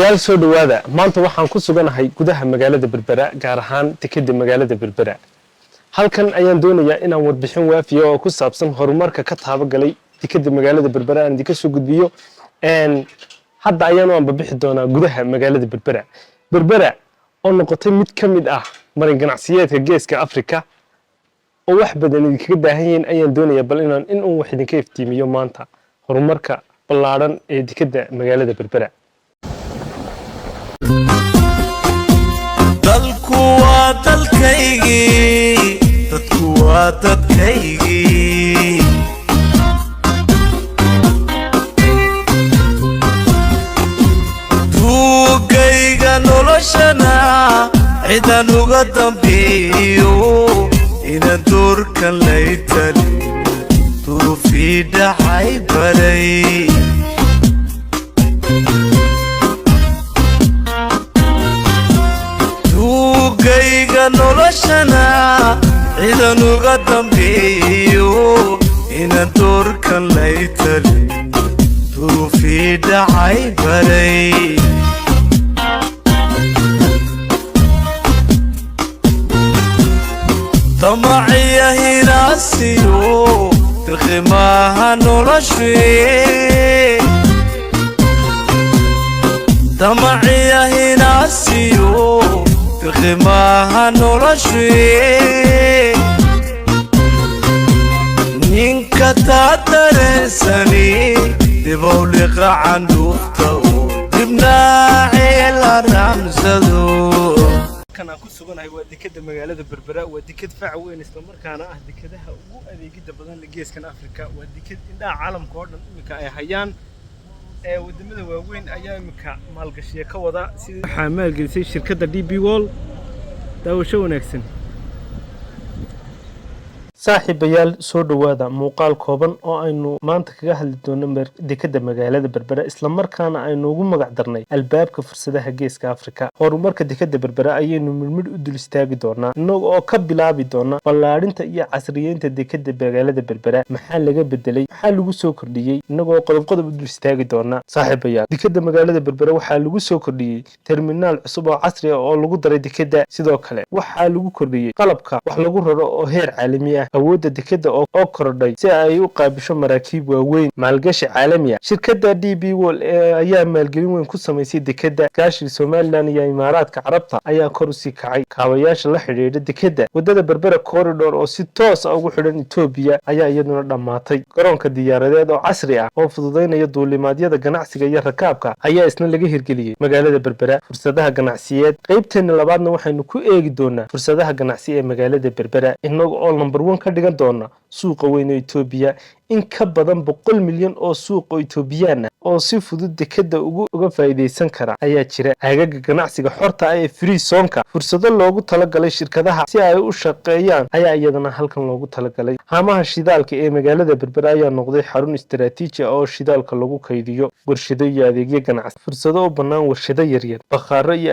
yaal soo dhawaada maanta waxaan ku suganahay gudaha magaalada Berbera gaar ahaan tikada magaalada Berbera halkan ayaan doonayaa inaan warbixin waafiyo oo ku saabsan horumarka ka taabagalay tikada magaalada Berbera aan idinka soo gudbiyo hadda ayaan u bixi doonaa gudaha magaalada Berbera oo noqotay mid ka mid ah marin ganacsiyeedka geeska Afrika oo wax badan idinkaga baahan yihiin ayaan doonayaa bal in uu wax idinka iftiimiyo maanta horumarka ballaaran ee tikada magaalada Berbera dalku waa dalkaygii dadku waa dadkaygii tuugayga noloshana cidan uga dambeeyo inaan doorkan laytali duruufii dhacay baray noloshana cidan uga dambeeyo inaan doorkan laytali duruufii dhacay baray damaciya hinaasiyo dirqimaaha noloshee damaciya hinaasiyo dirqimaaha noloshee ninka taa dareensani dibowliqa candhuufta uu dibnaacee la raamsado kan aan ku suganahay waa dekada magaalada Berbera waa dekad faac weyn isla markaana ah dekadaha ugu adeegida badan geeskan Afrika waa dekad indhaha caalamka oo dhan imika ay hayaan wadamada waaweyn ayaa imika maalgashiye ka wada sida waxa maalgelisay shirkadda DP World daawasho wanaagsan saaxiibayaal soo dhawaada muuqaal kooban oo aynu maanta kaga hadli doono dekada magaalada Berbera isla markaana aynu ugu magac darnay albaabka fursadaha geeska Afrika horumarka dekada Berbera ayaynu midmid u dul istaagi doonaa inagoo ka bilaabi doona ballaarinta iyo casriyeynta dekada magaalada Berbera maxaa laga bedelay maxaa lagu soo kordhiyay inagoo qodob u dul istaagi doona saaxiibayaal dekada magaalada Berbera waxaa lagu soo kordhiyay terminaal cusub oo casri ah oo lagu daray dekada sidoo kale waxaa lagu kordhiyay qalabka wax lagu raro oo heer caalami ah awoodda dekada oo kordhay si ay u qaabisho maraakiib waaweyn maalgashi caalami ah shirkadda DP World ayaa maalgelin weyn ku samaysay dekada gaashii Soomaaliland iyo Imaaraadka Carabta ayaa kor u sii kacay kaabayaasha la xiriira dekada wadada Berbera corridor oo si toos ah ugu xidhan Itoobiya ayaa iyaduna dhamaatay garoonka diyaaradeed oo casri ah oo fududeynaya duulimaadyada ganacsiga iyo rakaabka ayaa isna laga hirgeliyay magaalada Berbera fursadaha ganacsiyeed qaybteena labaadna waxaynu ku eegi doonaa fursadaha ganacsi ee magaalada Berbera inagoo number 1 ka dhigan doona suuqa weyn ee Itoobiya in ka badan 100 milyan oo suuq oo Itoobiyaan ah oo si fudud dekada uga faa'iideysan kara ayaa jira agaga ganacsiga xorta ah ee free zone-ka fursado loogu talagalay shirkadaha si ay u shaqeeyaan ayaa iyadana halkan loogu talagalay haamaha shidaalka ee magaalada Berbera ayaa noqday xarun istiraatiiji ah oo shidaalka lagu kaydiyo warshado iyo adeegyo ganacsi fursado u bannaan warshado yaryar bakhaaro iyo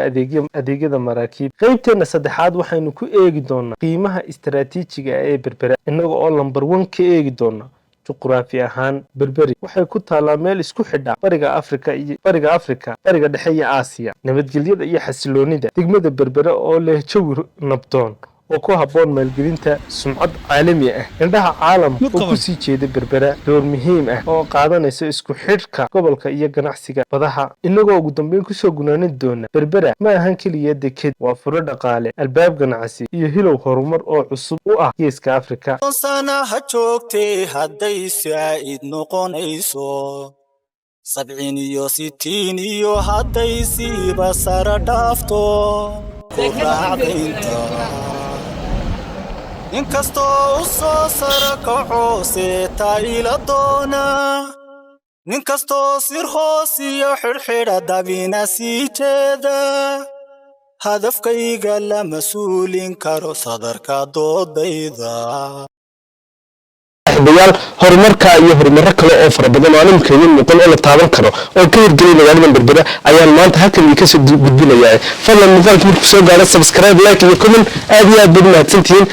adeegyada maraakiib qaybteena saddexaad waxaynu ku eegi doonaa qiimaha istiraatiijiga ee Berbera inagoo oo number 1 ka eegi doona juqraafi ahaan Berberi waxay ku taalaa meel isku xidha bariga Afrika bariga dhexe iyo Aasiya nabadgelyada iyo xasiloonida degmada Berbera oo leh jawi nabdoon oo ku haboon maalgelinta sumcad caalami ah indhaha caalamka oo ku sii jeeda Berbera door muhiim ah oo qaadanaysa isku xidhka gobolka iyo ganacsiga badaha inagoo ugu dambeyn ku soo gunaanin doona Berbera ma ahan kaliya dekad waa furo dhaqaale albaab ganacsi iyo hilow horumar oo cusub u ah geeska Afrika sana ha joogtay hadday saa'id noqonayso 70 iyo 60 iyo hadday siiba sara dhaafto inkastoo u soo sara kaco seeta ila doona ninkastoo sir hoos iyo xirxidha dabina sii jeeda hadafkayga la mas'uulin karo sadarka doodayda saaxiibayaal horumarka iyo horumar kale oo fara badan oo nimkeeyo muuqan oo la taaban karo oo ka hirgelay magaalada Berbera ayaan maanta halkan ka soo gudbinayaa fadlan muuqaalka markuu soo gaaro subscribe like iyo comment aad iyo aad baad mahadsantihiin